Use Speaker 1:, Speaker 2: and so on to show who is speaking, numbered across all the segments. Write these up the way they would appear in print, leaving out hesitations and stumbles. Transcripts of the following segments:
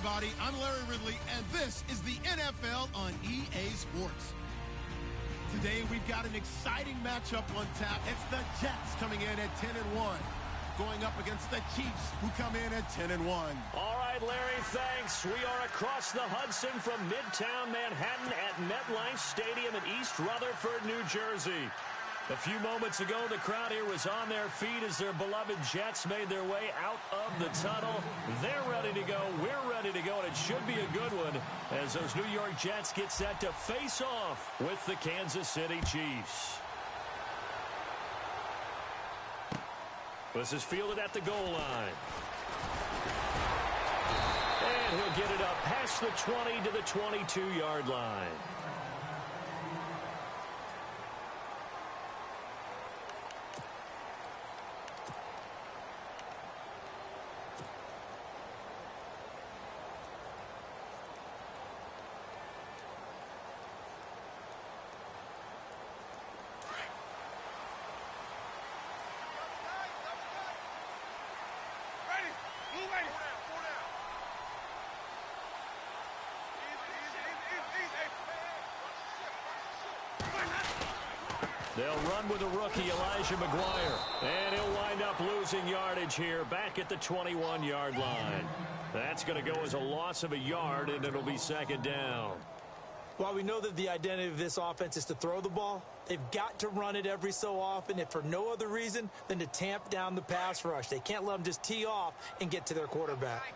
Speaker 1: everybody. I'm Larry Ridley, and this is the NFL on EA Sports. Today, we've got an exciting matchup on tap. It's the Jets coming in at 10-1, going up against the Chiefs, who come in at 10-1.
Speaker 2: All right, Larry, thanks. We are across the Hudson from Midtown Manhattan at MetLife Stadium in East Rutherford, New Jersey. A few moments ago, the crowd here was on their feet as their beloved Jets made their way out of the tunnel. They're ready to go. We're ready to go, and it should be a good one as those New York Jets get set to face off with the Kansas City Chiefs. This is fielded at the goal line. And he'll get it up past the 20 to the 22-yard line. They'll run with the rookie, Elijah McGuire. And he'll wind up losing yardage here back at the 21-yard line. That's going to go as a loss of a yard, and it'll be second down.
Speaker 3: While we know that the identity of this offense is to throw the ball, they've got to run it every so often, if for no other reason than to tamp down the pass rush. They can't let them just tee off and get to their quarterback.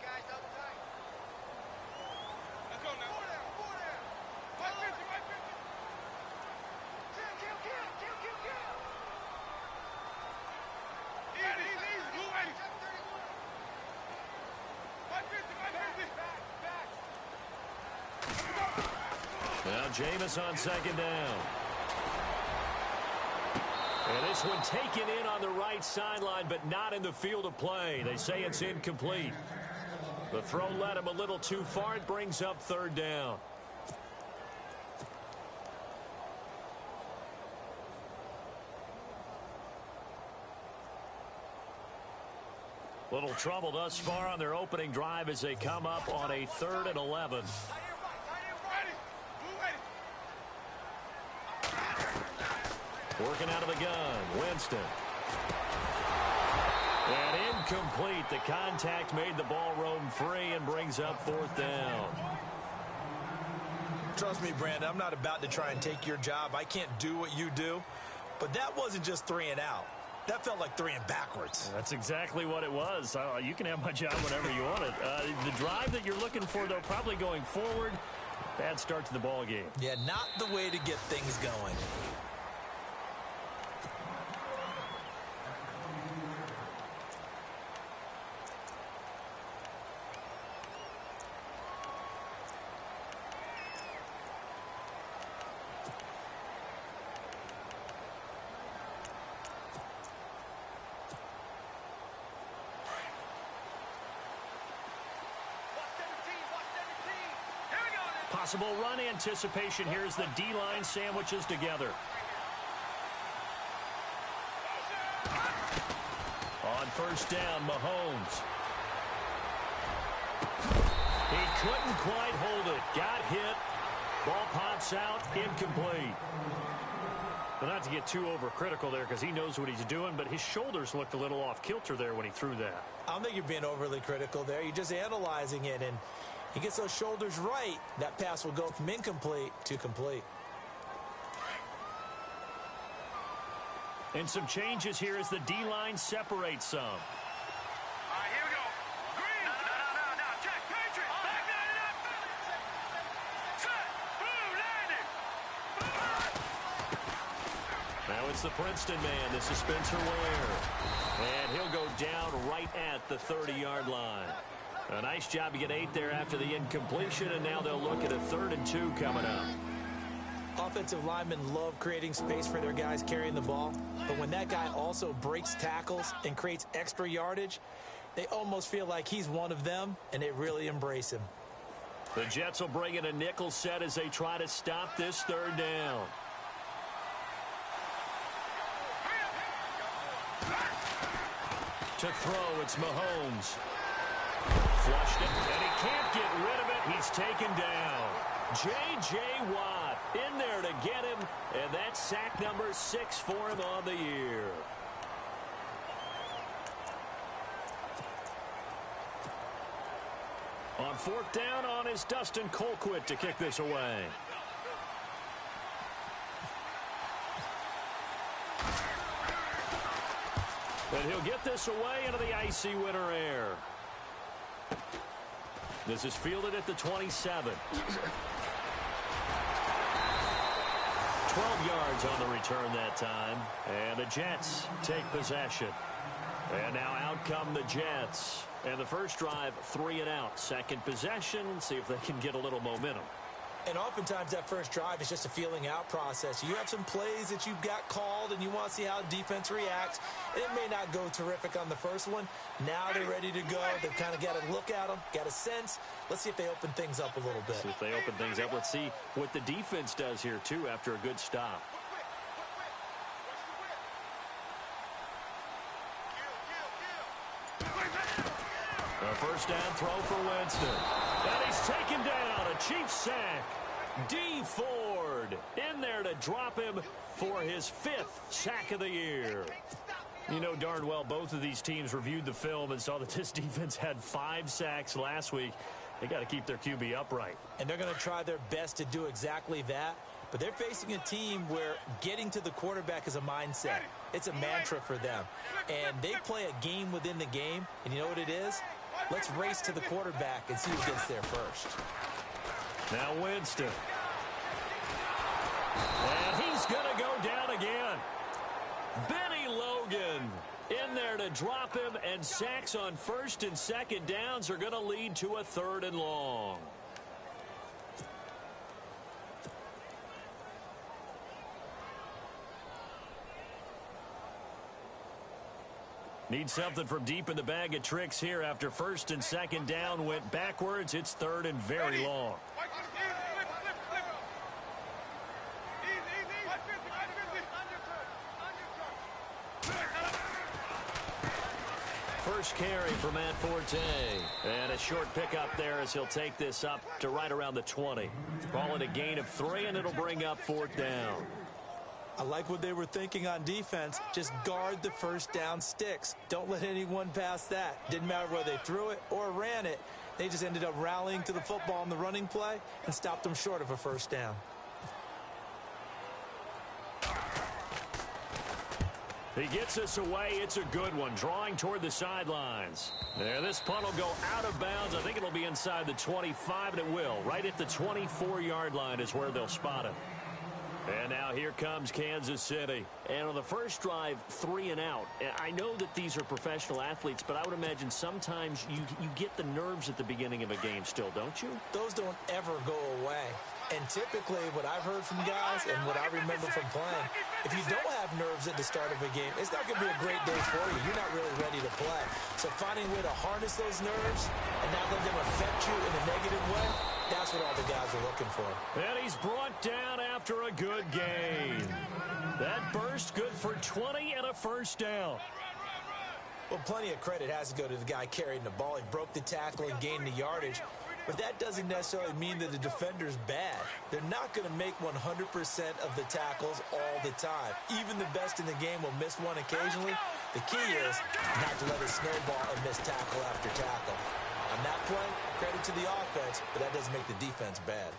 Speaker 2: Now Jameis on second down. And this one taken in on the right sideline, but not in the field of play. They say it's incomplete. The throw led him a little too far. It brings up third down. Little trouble thus far on their opening drive as they come up on a 3rd and 11. Working out of the gun, Winston. And incomplete. The contact made the ball roam free and brings up 4th down.
Speaker 3: Trust me, Brandon, I'm not about to try and take your job. I can't do what you do. But that wasn't just 3 and out. That felt like 3 and backwards.
Speaker 2: That's exactly what it was. You can have my job whenever you want it. The drive that you're looking for, though, probably going forward. Bad start to the ball game.
Speaker 3: Yeah, not the way to get things going.
Speaker 2: Possible run anticipation here as the D-line sandwiches together. On first down, Mahomes. He couldn't quite hold it. Got hit. Ball pops out. Incomplete. Well, not to get too overcritical there because he knows what he's doing, but his shoulders looked a little off kilter there when he threw that.
Speaker 3: I don't think you're being overly critical there. You're just analyzing it, and he gets those shoulders right, that pass will go from incomplete to complete.
Speaker 2: And some changes here as the D-line separates some.
Speaker 4: All right, here we go. Green. No. Jack, Patriot. Back that up. Set. Boom, landed.
Speaker 2: Now it's the Princeton man. This is Spencer Ware. And he'll go down right at the 30-yard line. A nice job to get 8 there after the incompletion, and now they'll look at a 3rd and 2 coming up.
Speaker 3: Offensive linemen love creating space for their guys carrying the ball, but when that guy also breaks tackles and creates extra yardage, they almost feel like he's one of them, and they really embrace him.
Speaker 2: The Jets will bring in a nickel set as they try to stop this 3rd down. To throw, it's Mahomes. flushed it, and he can't get rid of it. He's taken down. J.J. Watt in there to get him, and that's sack number 6 for him on the year. On 4th down on is Dustin Colquitt to kick this away. And he'll get this away into the icy winter air. This is fielded at the 27. 12 yards on the return that time. And the Jets take possession. And now out come the Jets. And the first drive, 3 and out. Second possession, see if they can get a little momentum.
Speaker 3: And oftentimes that first drive is just a feeling out process. You have some plays that you've got called and you want to see how defense reacts. And it may not go terrific on the first one. Now they're ready to go. They've kind of got to look at them, got a sense. Let's see if they open things up a little bit.
Speaker 2: See if they open things up. Let's see what the defense does here, too, after a good stop. A first down throw for Winston. And he's taken down. A Chiefs sack. D. Ford in there to drop him for his 5th sack of the year. You know darn well both of these teams reviewed the film and saw that this defense had 5 sacks last week. They got to keep their QB upright.
Speaker 3: And they're going to try their best to do exactly that. But they're facing a team where getting to the quarterback is a mindset. It's a mantra for them. And they play a game within the game. And you know what it is? Let's race to the quarterback and see who gets there first.
Speaker 2: Now Winston. And he's going to go down again. Benny Logan in there to drop him, and sacks on 1st and 2nd downs are going to lead to a 3rd and long. Need something from deep in the bag of tricks here after 1st and 2nd down went backwards. It's 3rd and very long. First carry for Matt Forte. And a short pickup there as he'll take this up to right around the 20. Call it a gain of 3, and it'll bring up 4th down.
Speaker 3: I like what they were thinking on defense. Just guard the first down sticks. Don't let anyone pass that. Didn't matter whether they threw it or ran it. They just ended up rallying to the football in the running play and stopped them short of a first down.
Speaker 2: He gets us away. It's a good one. Drawing toward the sidelines. There, this punt will go out of bounds. I think it'll be inside the 25, and it will. Right at the 24-yard line is where they'll spot it. And now here comes Kansas City. And on the first drive, 3 and out. I know that these are professional athletes, but I would imagine sometimes you get the nerves at the beginning of a game still, don't you?
Speaker 3: Those don't ever go away. And typically what I've heard from guys and what I remember from playing, if you don't have nerves at the start of a game, it's not going to be a great day for you. You're not really ready to play. So finding a way to harness those nerves and not let them affect you in a negative way, that's what all the guys are looking for.
Speaker 2: And he's brought down after a good gain. That burst good for 20 and a first down.
Speaker 3: Well, plenty of credit has to go to the guy carrying the ball. He broke the tackle and gained the yardage. But that doesn't necessarily mean that the defender's bad. They're not going to make 100% of the tackles all the time. Even the best in the game will miss one occasionally. The key is not to let it snowball and miss tackle after tackle. On that play, credit to the offense, but that doesn't make the defense bad.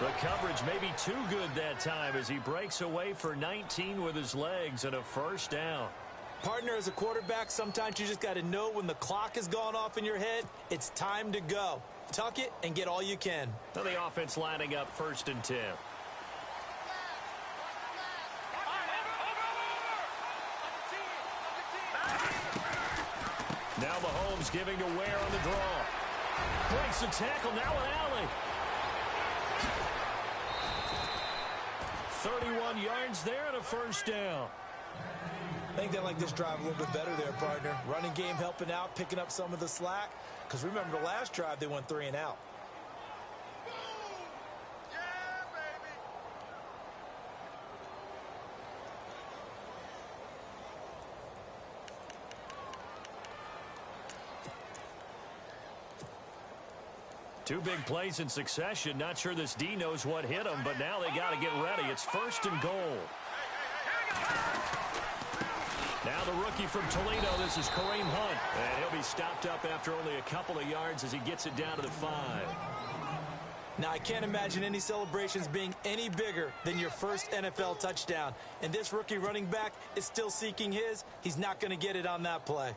Speaker 2: The coverage may be too good that time as he breaks away for 19 with his legs and a first down.
Speaker 3: Partner, as a quarterback, sometimes you just got to know when the clock has gone off in your head, it's time to go. Tuck it and get all you can.
Speaker 2: Now the offense lining up 1st and 10. Now Mahomes giving to Ware on the draw. Breaks the tackle, now an alley. 31 yards there and a first down.
Speaker 3: I think they like this drive a little bit better there, partner. Running game helping out, picking up some of the slack. Because remember, the last drive, they went 3 and out.
Speaker 2: Two big plays in succession. Not sure this D knows what hit him, but now they got to get ready. It's 1st and goal. Now the rookie from Toledo, this is Kareem Hunt. And he'll be stopped up after only a couple of yards as he gets it down to the 5.
Speaker 3: Now, I can't imagine any celebrations being any bigger than your first NFL touchdown. And this rookie running back is still seeking his. He's not going to get it on that play.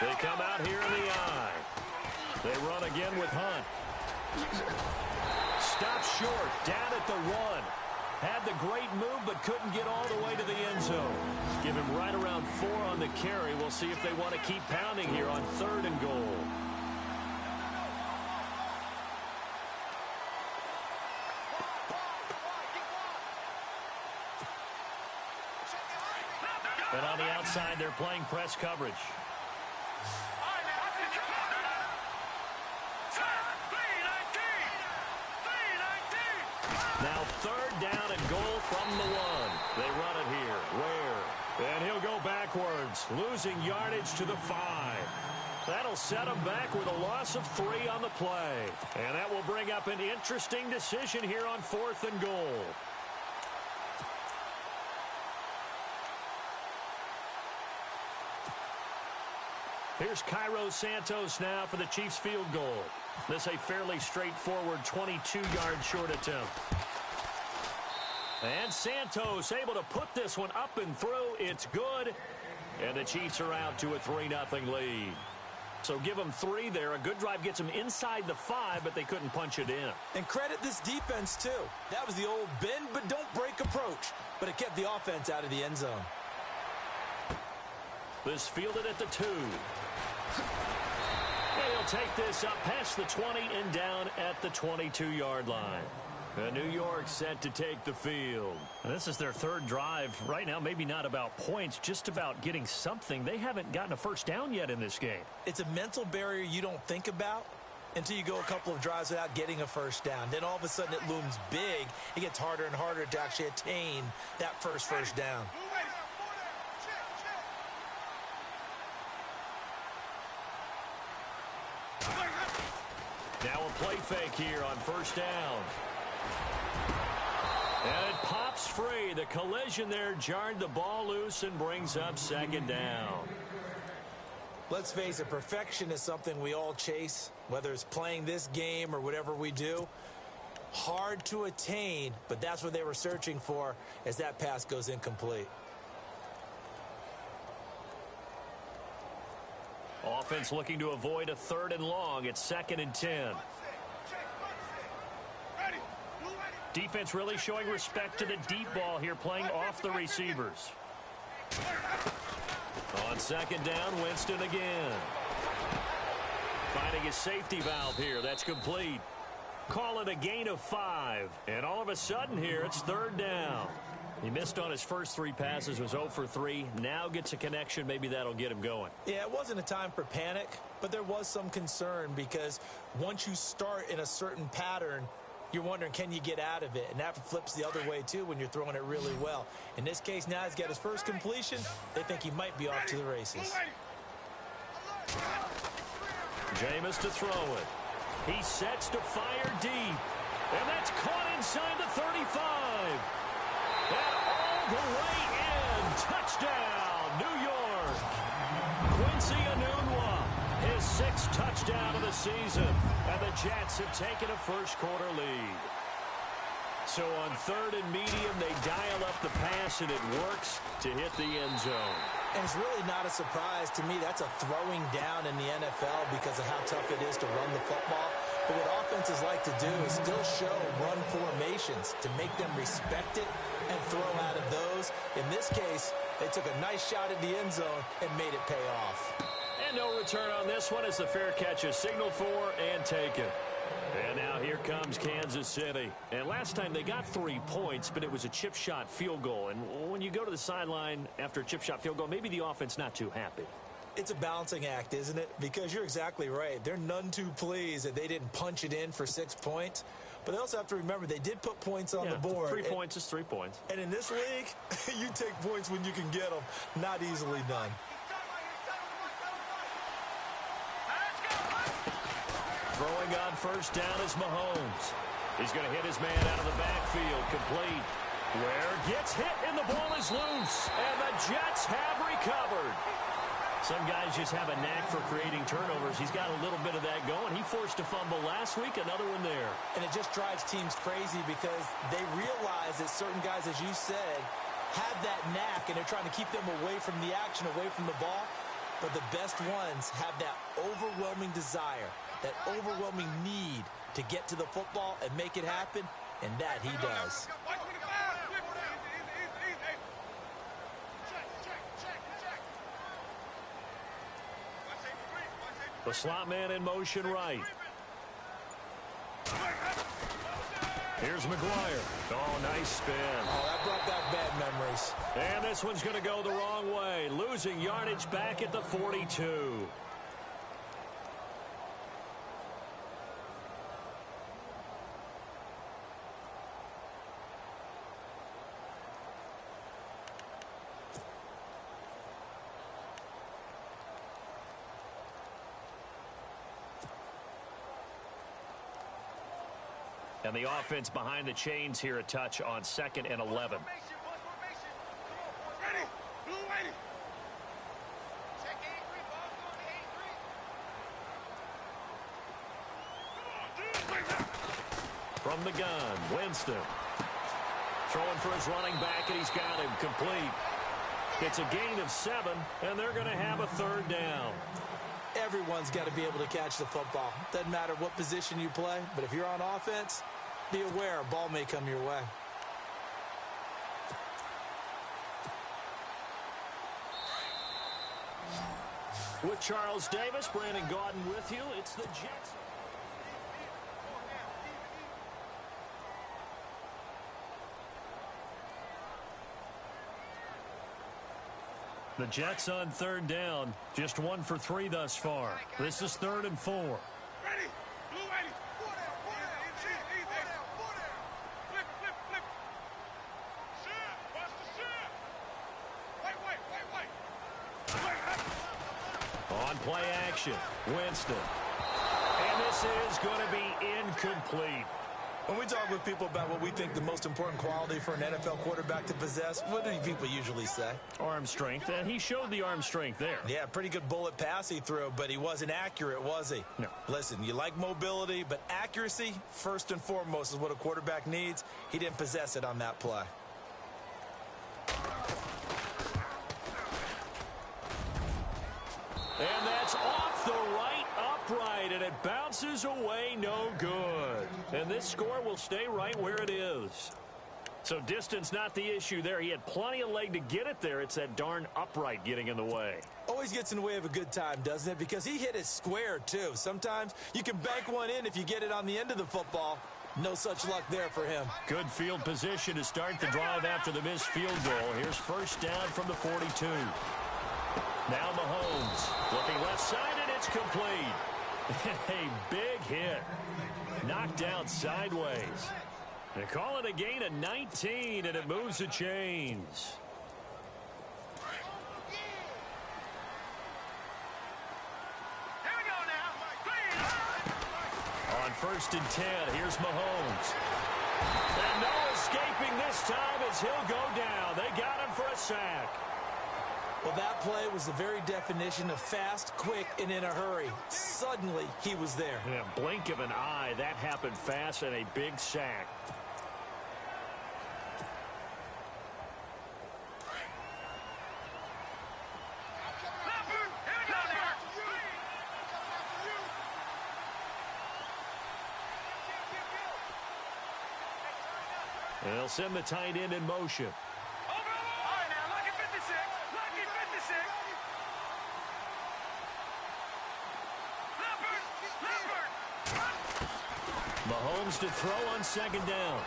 Speaker 2: They come out here in the eye. They run again with Hunt. Stop short, down at the 1. Had the great move, but couldn't get all the way to the end zone. Give him right around 4 on the carry. We'll see if they want to keep pounding here on 3rd and goal. And on the outside, they're playing press coverage. Now 3rd down and goal from the 1. They run it here. Ware. And he'll go backwards, losing yardage to the 5. That'll set him back with a loss of 3 on the play. And that will bring up an interesting decision here on 4th and goal. Here's Cairo Santos now for the Chiefs field goal. This a fairly straightforward 22-yard short attempt. And Santos able to put this one up and through. It's good. And the Chiefs are out to a 3-0 lead. So give them 3 there. A good drive gets them inside the 5, but they couldn't punch it in.
Speaker 3: And credit this defense, too. That was the old bend but don't break approach. But it kept the offense out of the end zone.
Speaker 2: This fielded at the 2. He'll take this up past the 20 and down at the 22-yard line. New York set to take the field. This is their 3rd drive. Right now, maybe not about points, just about getting something. They haven't gotten a first down yet in this game.
Speaker 3: It's a mental barrier you don't think about until you go a couple of drives without getting a first down. Then all of a sudden it looms big. It gets harder and harder to actually attain that first down.
Speaker 2: Now a play fake here on 1st down. And it pops free. The collision there jarred the ball loose and brings up 2nd down.
Speaker 3: Let's face it, perfection is something we all chase, whether it's playing this game or whatever we do. Hard to attain, but that's what they were searching for as that pass goes incomplete.
Speaker 2: Offense looking to avoid a 3rd and long. It's 2nd and 10. Defense really showing respect to the deep ball here, playing off the receivers. On 2nd down, Winston again. Finding his safety valve here. That's complete. Call it a gain of 5. And all of a sudden here, it's 3rd down. He missed on his first 3 passes, was 0 for 3. Now gets a connection. Maybe that'll get him going.
Speaker 3: Yeah, it wasn't a time for panic, but there was some concern because once you start in a certain pattern, you're wondering, can you get out of it? And that flips the other way, too, when you're throwing it really well. In this case, now he's got his first completion. They think he might be off to the races.
Speaker 2: Jameis to throw it. He sets to fire deep. And that's caught inside the 35. And all the way in. Touchdown, New York. Quincy Enunwa, his 6th touchdown of the season. And the Jets have taken a first-quarter lead. So on 3rd and medium, they dial up the pass, and it works to hit the end zone.
Speaker 3: And it's really not a surprise to me. That's a throwing down in the NFL because of how tough it is to run the football. But what offenses like to do is still show run formations to make them respect it and throw out of those. In this case, they took a nice shot at the end zone and made it pay off.
Speaker 2: And no return on this one as the fair catch is signaled for and taken. And now here comes Kansas City. And last time they got 3 points, but it was a chip shot field goal. And when you go to the sideline after a chip shot field goal, maybe the offense not too happy.
Speaker 3: It's a balancing act, isn't it? Because you're exactly right. They're none too pleased that they didn't punch it in for 6 points. But they also have to remember they did put points on the board.
Speaker 2: 3 points is 3 points.
Speaker 3: And in this league, you take points when you can get them. Not easily done.
Speaker 2: Throwing on first down is Mahomes. He's going to hit his man out of the backfield. Complete. Ware gets hit and the ball is loose. And the Jets have recovered. Some guys just have a knack for creating turnovers. He's got a little bit of that going. He forced a fumble last week, another one there.
Speaker 3: And it just drives teams crazy because they realize that certain guys, as you said, have that knack, and they're trying to keep them away from the action, away from the ball. But the best ones have that overwhelming desire, that overwhelming need to get to the football and make it happen, and that he does.
Speaker 2: The slot man in motion right. Here's McGuire. Oh, nice spin.
Speaker 3: Oh, that brought back bad memories.
Speaker 2: And this one's going to go the wrong way. Losing yardage back at the 42. And the offense behind the chains here a touch on 2nd and 11. From the gun, Winston. Throwing for his running back, and he's got him complete. It's a gain of 7, and they're going to have a 3rd down.
Speaker 3: Everyone's got to be able to catch the football. Doesn't matter what position you play, but if you're on offense, be aware a ball may come your way.
Speaker 2: With Charles Davis, Brandon Gaudin with you. It's the Jets. The Jets on 3rd down. Just 1 for 3 thus far. This is 3rd and 4.
Speaker 4: Ready. Blue ready. Flip. Shit. Watch the shit. Wait.
Speaker 2: On play action, Winston. And this is going to be incomplete.
Speaker 3: When we talk with people about what we think the most important quality for an NFL quarterback to possess, what do people usually say?
Speaker 2: Arm strength, and he showed the arm strength there.
Speaker 3: Yeah, pretty good bullet pass he threw, but he wasn't accurate, was he?
Speaker 2: No.
Speaker 3: Listen, you like mobility, but accuracy, first and foremost, is what a quarterback needs. He didn't possess it on that play.
Speaker 2: And that's off the right upright, and it bounces away no good. And this score will stay right where it is. So distance not the issue there. He had plenty of leg to get it there. It's that darn upright getting in the way.
Speaker 3: Always gets in the way of a good time, doesn't it? Because he hit it square, too. Sometimes you can bank one in if you get it on the end of the football. No such luck there for him.
Speaker 2: Good field position to start the drive after the missed field goal. Here's first down from the 42. Now Mahomes looking left side, and it's complete. A big hit. Knocked down sideways. They call it a gain of 19, and it moves the chains.
Speaker 4: Here we go now.
Speaker 2: On 1st and 10, here's Mahomes. And no escaping this time as he'll go down. They got him for a sack.
Speaker 3: Well, that play was the very definition of fast, quick, and in a hurry. Suddenly, he was there.
Speaker 2: Yeah, blink of an eye. That happened fast and a big sack. And they'll send the tight end in motion. Mahomes to throw on 2nd down.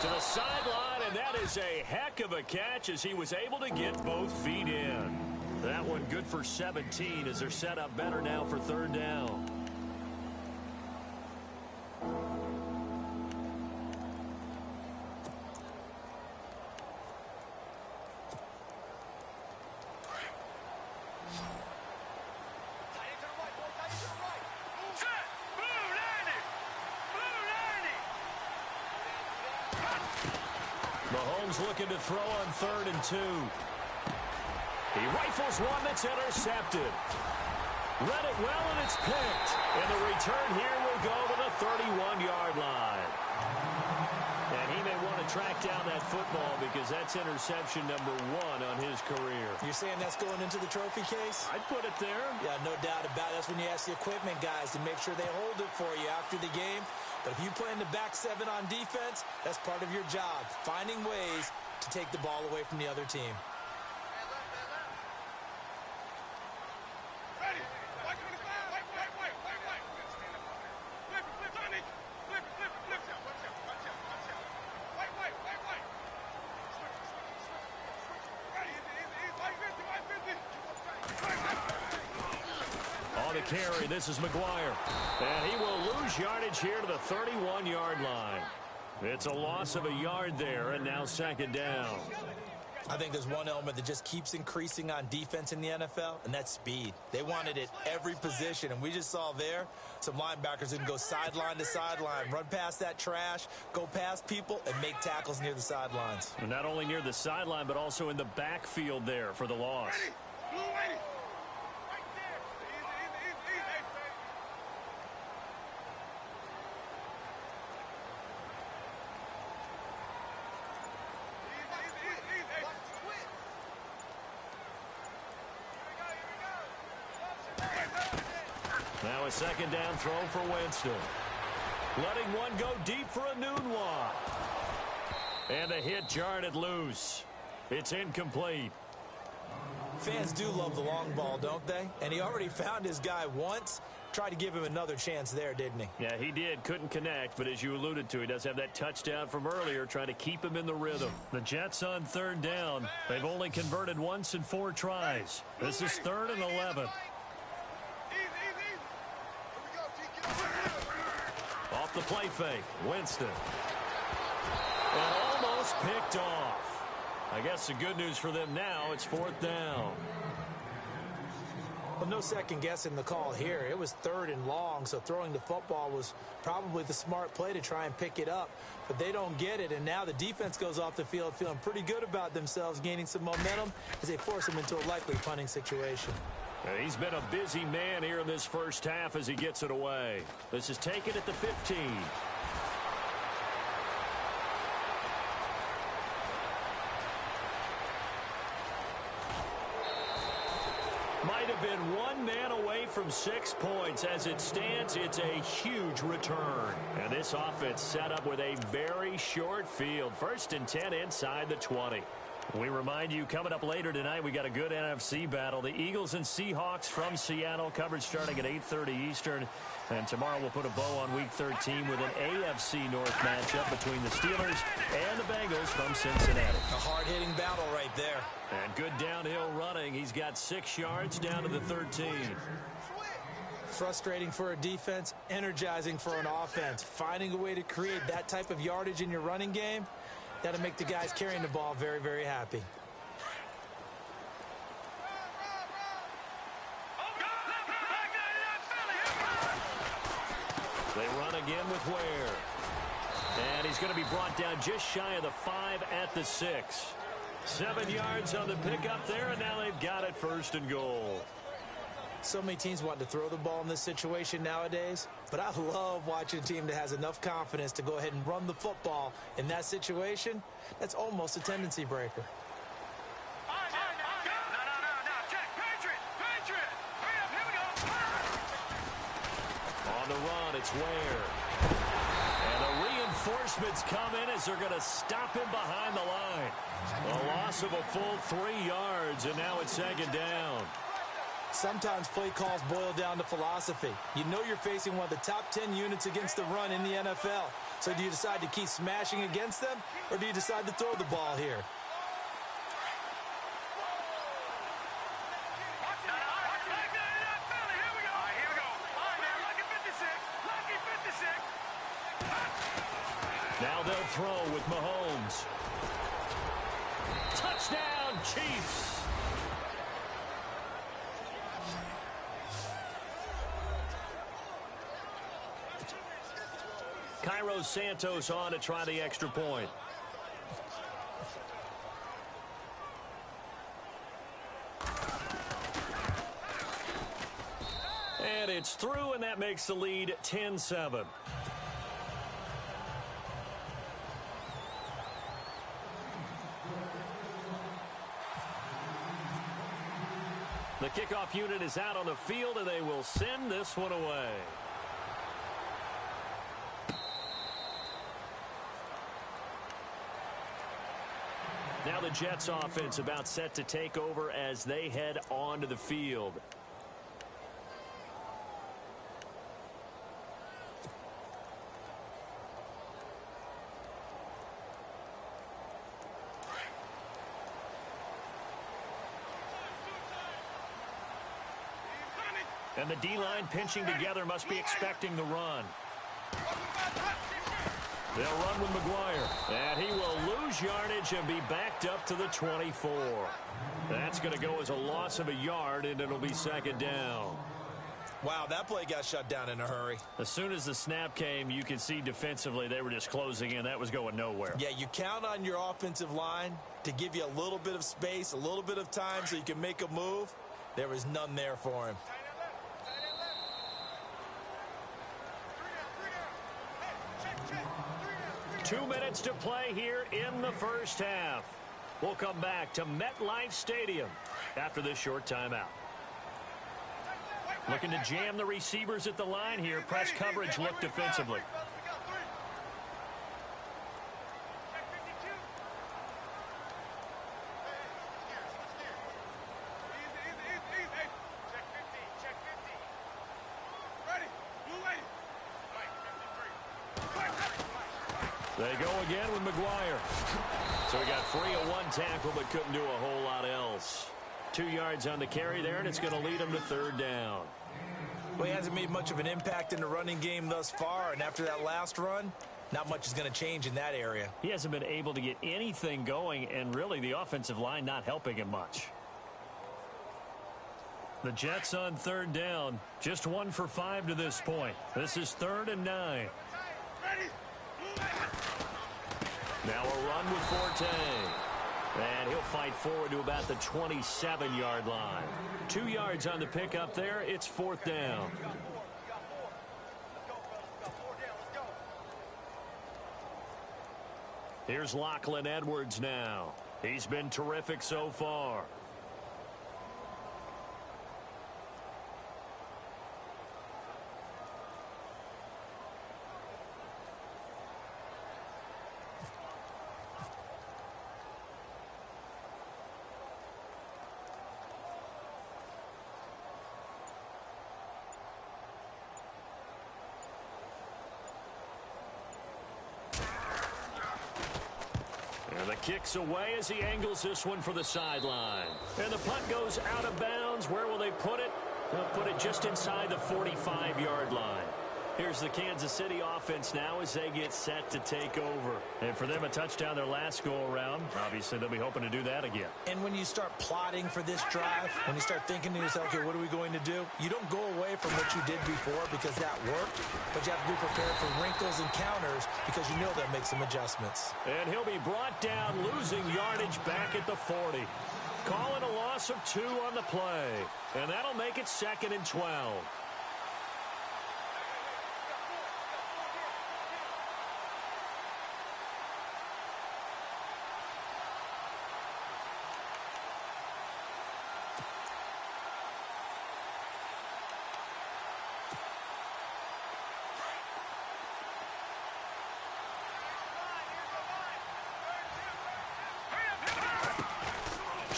Speaker 2: To the sideline, and that is a heck of a catch as he was able to get both feet in. That one good for 17 as they're set up better now for 3rd down. Mahomes looking to throw on 3rd and 2. He rifles one that's intercepted. Read it well, and it's picked. And the return here will go to the 31-yard line. And he may want to track down that football because that's interception number 1 on his career.
Speaker 3: You're saying that's going into the trophy case?
Speaker 2: I'd put it there.
Speaker 3: Yeah, no doubt about it. That's when you ask the equipment guys to make sure they hold it for you after the game. But if you play in the back 7 on defense, that's part of your job, finding ways to take the ball away from the other team.
Speaker 2: On the carry, this is McGuire. And he will lose yardage here to the 31-yard line. It's a loss of a yard there, and now 2nd down.
Speaker 3: I think there's one element that just keeps increasing on defense in the NFL, and that's speed. They want it at every position, and we just saw there some linebackers who can go sideline to sideline, run past that trash, go past people, and make tackles near the sidelines.
Speaker 2: And not only near the sideline, but also in the backfield there for the loss. Now a 2nd down throw for Winston. Letting one go deep for a noon one. And a hit jarred it loose. It's incomplete.
Speaker 3: Fans do love the long ball, don't they? And he already found his guy once. Tried to give him another chance there, didn't he?
Speaker 2: Yeah, he did. Couldn't connect, but as you alluded to, he does have that touchdown from earlier, trying to keep him in the rhythm. The Jets on 3rd down. They've only converted once in 4 tries. This is 3rd and 11. Off the play fake, Winston. And almost picked off. I guess the good news for them now, it's 4th down.
Speaker 3: Well, no second guessing the call here. It was 3rd and long, so throwing the football was probably the smart play to try and pick it up. But they don't get it, and now the defense goes off the field feeling pretty good about themselves, gaining some momentum as they force them into a likely punting situation.
Speaker 2: He's been a busy man here in this first half as he gets it away. This is taken at the 15. Might have been one man away from 6 points. As it stands, it's a huge return. And this offense set up with a very short field. 1st and 10 inside the 20. We remind you, coming up later tonight, we got a good NFC battle. The Eagles and Seahawks from Seattle, coverage starting at 8:30 Eastern. And tomorrow we'll put a bow on Week 13 with an AFC North matchup between the Steelers and the Bengals from Cincinnati.
Speaker 3: A hard-hitting battle right there.
Speaker 2: And good downhill running. He's got 6 yards down to the 13.
Speaker 3: Frustrating for a defense, energizing for an offense. Finding a way to create that type of yardage in your running game, that'll make the guys carrying the ball very, very happy.
Speaker 2: They run again with Ware. And he's going to be brought down just shy of the 5 at the 6. 7 yards on the pickup there, and now they've got it 1st and goal.
Speaker 3: So many teams want to throw the ball in this situation nowadays, but I love watching a team that has enough confidence to go ahead and run the football in that situation. That's almost a tendency breaker.
Speaker 2: On the run, it's Ware. And the reinforcements come in as they're going to stop him behind the line. A loss of a full 3 yards, and now it's 2nd down.
Speaker 3: Sometimes play calls boil down to philosophy. You know you're facing one of the top 10 units against the run in the NFL. So do you decide to keep smashing against them, or do you decide to throw the ball here?
Speaker 2: Now they'll throw with Mahomes. Touchdown, Chiefs. Cairo Santos on to try the extra point. And it's through, and that makes the lead 10-7. The kickoff unit is out on the field, and they will send this one away. Now the Jets offense about set to take over as they head onto the field. And the D-line pinching together must be expecting the run. They'll run with McGuire. And he will lose yardage and be backed up to the 24. That's going to go as a loss of a yard, and it'll be second down.
Speaker 3: Wow, that play got shut down in a hurry.
Speaker 2: As soon as the snap came, you could see defensively they were just closing in. That was going nowhere.
Speaker 3: Yeah, you count on your offensive line to give you a little bit of space, a little bit of time so you can make a move. There was none there for him.
Speaker 2: 2 minutes to play here in the first half. We'll come back to MetLife Stadium after this short timeout. Looking to jam the receivers at the line here. Press coverage look defensively. They go again with McGuire. So he got free of one tackle but couldn't do a whole lot else. 2 yards on the carry there, and it's going to lead him to third down.
Speaker 3: Well, he hasn't made much of an impact in the running game thus far, and after that last run, not much is going to change in that area.
Speaker 2: He hasn't been able to get anything going, and really the offensive line not helping him much. The Jets on third down, just 1 for 5 to this point. This is 3rd and 9. Now a run with Forte. And he'll fight forward to about the 27-yard line. 2 yards on the pickup there. It's 4th down. Here's Lachlan Edwards now. He's been terrific so far. The kick's away as he angles this one for the sideline. And the punt goes out of bounds. Where will they put it? They'll put it just inside the 45-yard line. Here's the Kansas City offense now as they get set to take over. And for them, a touchdown their last go-around. Obviously, they'll be hoping to do that again.
Speaker 3: And when you start plotting for this drive, when you start thinking to yourself, okay, what are we going to do? You don't go away from what you did before because that worked, but you have to be prepared for wrinkles and counters because you know they'll make some adjustments.
Speaker 2: And he'll be brought down, losing yardage back at the 40. Calling a loss of 2 on the play. And that'll make it 2nd and 12.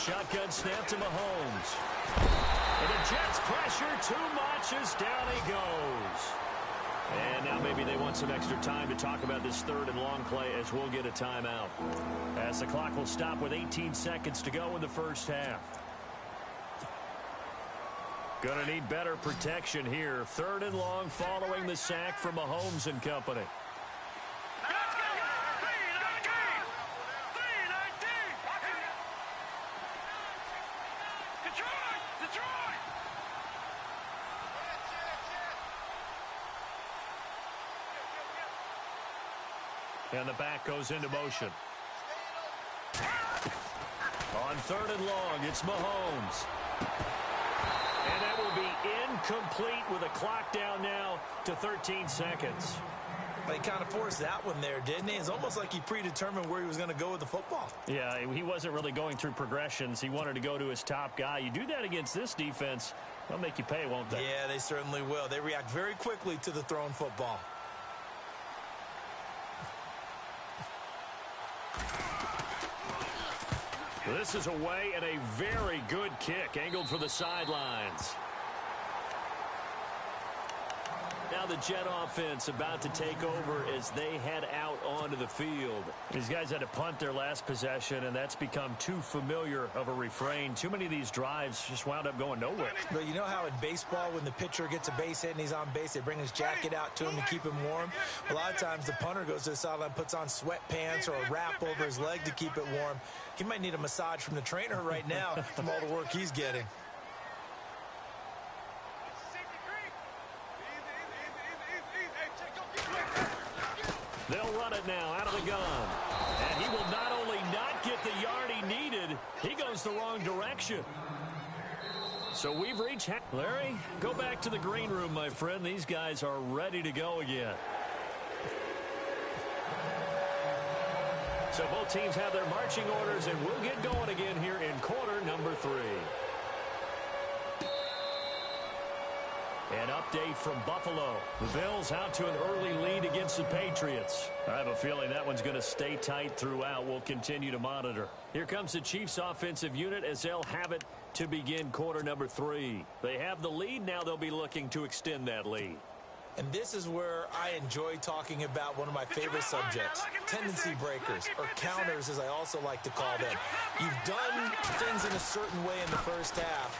Speaker 2: Shotgun snap to Mahomes. And the Jets pressure too much as down he goes. And now maybe they want some extra time to talk about this 3rd and long play as we'll get a timeout. As the clock will stop with 18 seconds to go in the first half. Gonna need better protection here. 3rd and long following the sack from Mahomes and company. And the back goes into motion. On 3rd and long, it's Mahomes. And that will will be incomplete with a clock down now to 13 seconds.
Speaker 3: Well, he kind of forced that one there, didn't he? It's almost like he predetermined where he was going to go with the football.
Speaker 2: Yeah, he wasn't really going through progressions. He wanted to go to his top guy. You do that against this defense, they'll make you pay, won't they?
Speaker 3: Yeah, they certainly will. They react very quickly to the thrown football.
Speaker 2: This is away and a very good kick, angled for the sidelines. Now the Jet offense about to take over as they head out onto the field. These guys had to punt their last possession, and that's become too familiar of a refrain. Too many of these drives just wound up going nowhere.
Speaker 3: But you know how in baseball, when the pitcher gets a base hit and he's on base, they bring his jacket out to him to keep him warm? A lot of times the punter goes to the sideline, puts on sweatpants or a wrap over his leg to keep it warm. He might need a massage from the trainer right now from all the work he's getting.
Speaker 2: They'll run it now out of the gun. And he will not only not get the yard he needed, he goes the wrong direction. So we've reached... Larry, go back to the green room, my friend. These guys are ready to go again. So both teams have their marching orders, and we'll get going again here in quarter number 3. An update from Buffalo. The Bills out to an early lead against the Patriots. I have a feeling that one's going to stay tight throughout. We'll continue to monitor. Here comes the Chiefs offensive unit as they'll have it to begin quarter number 3. They have the lead. Now they'll be looking to extend that lead.
Speaker 3: And this is where I enjoy talking about one of my favorite subjects, tendency breakers, or counters as I also like to call them. You've done things in a certain way in the first half,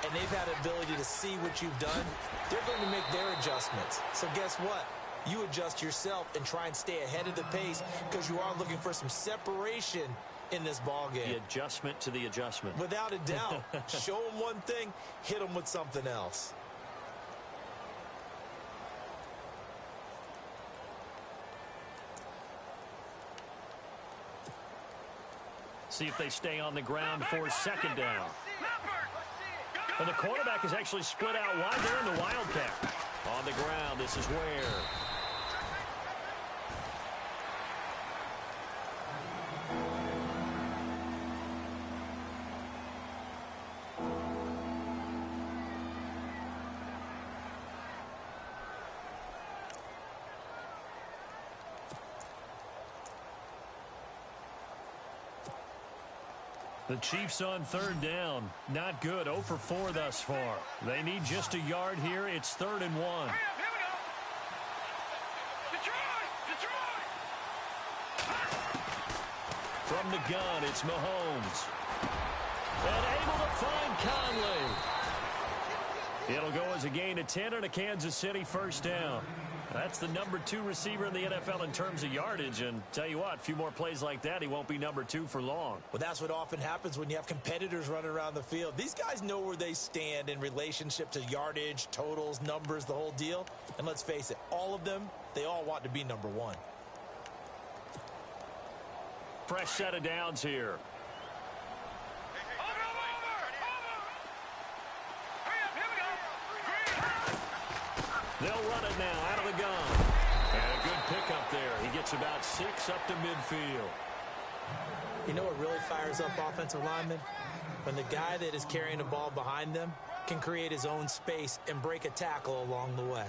Speaker 3: and they've had an ability to see what you've done. They're going to make their adjustments. So guess what? You adjust yourself and try and stay ahead of the pace because you are looking for some separation in this ball game.
Speaker 2: The adjustment to the adjustment.
Speaker 3: Without a doubt. Show them one thing, hit them with something else.
Speaker 2: See if they stay on the ground for second down. And the quarterback is actually split out wide there in the Wildcat. On the ground, this is Ware. The Chiefs on third down. Not good. 0 for 4 thus far. They need just a yard here. It's 3rd and 1. From the gun, it's Mahomes. And able to find Conley. It'll go as a gain of 10 and a Kansas City first down. That's the number 2 receiver in the NFL in terms of yardage. And tell you what, a few more plays like that, he won't be number 2 for long.
Speaker 3: Well, that's what often happens when you have competitors running around the field. These guys know where they stand in relationship to yardage, totals, numbers, the whole deal. And let's face it, all of them, they all want to be number 1.
Speaker 2: Fresh set of downs here. They'll run it now out of the gun. And a good pickup there. He gets about 6 up to midfield.
Speaker 3: You know what really fires up offensive linemen? When the guy that is carrying the ball behind them can create his own space and break a tackle along the way.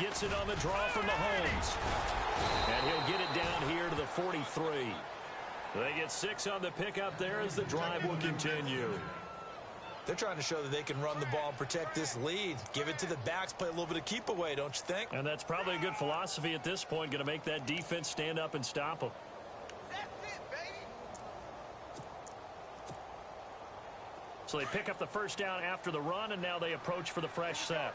Speaker 2: Gets it on the draw from Mahomes. And he'll get it down here to the 43. They get 6 on the pickup there as the drive will continue.
Speaker 3: They're trying to show that they can run the ball and protect this lead. Give it to the backs, play a little bit of keep away, don't you think?
Speaker 2: And that's probably a good philosophy at this point, going to make that defense stand up and stop them.
Speaker 4: That's it, baby.
Speaker 2: So they pick up the first down after the run, and now they approach for the fresh set.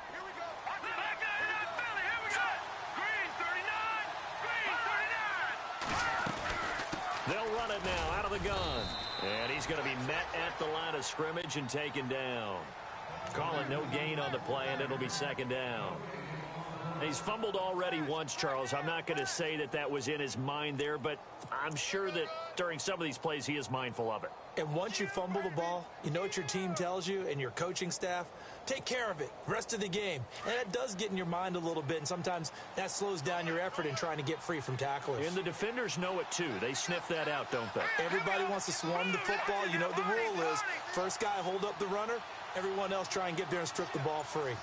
Speaker 2: They'll run it now out of the gun. And he's going to be met at the line of scrimmage and taken down. Call it no gain on the play, and it'll be second down. He's fumbled already once, Charles. I'm not going to say that that was in his mind there, but I'm sure that during some of these plays he is mindful of it.
Speaker 3: And once you fumble the ball, you know what your team tells you and your coaching staff? Take care of it rest of the game. And that does get in your mind a little bit, and sometimes that slows down your effort in trying to get free from tacklers.
Speaker 2: And the defenders know it, too. They sniff that out, don't they?
Speaker 3: Everybody wants to swarm the football. You know the rule is first guy hold up the runner, everyone else try and get there and strip the ball free.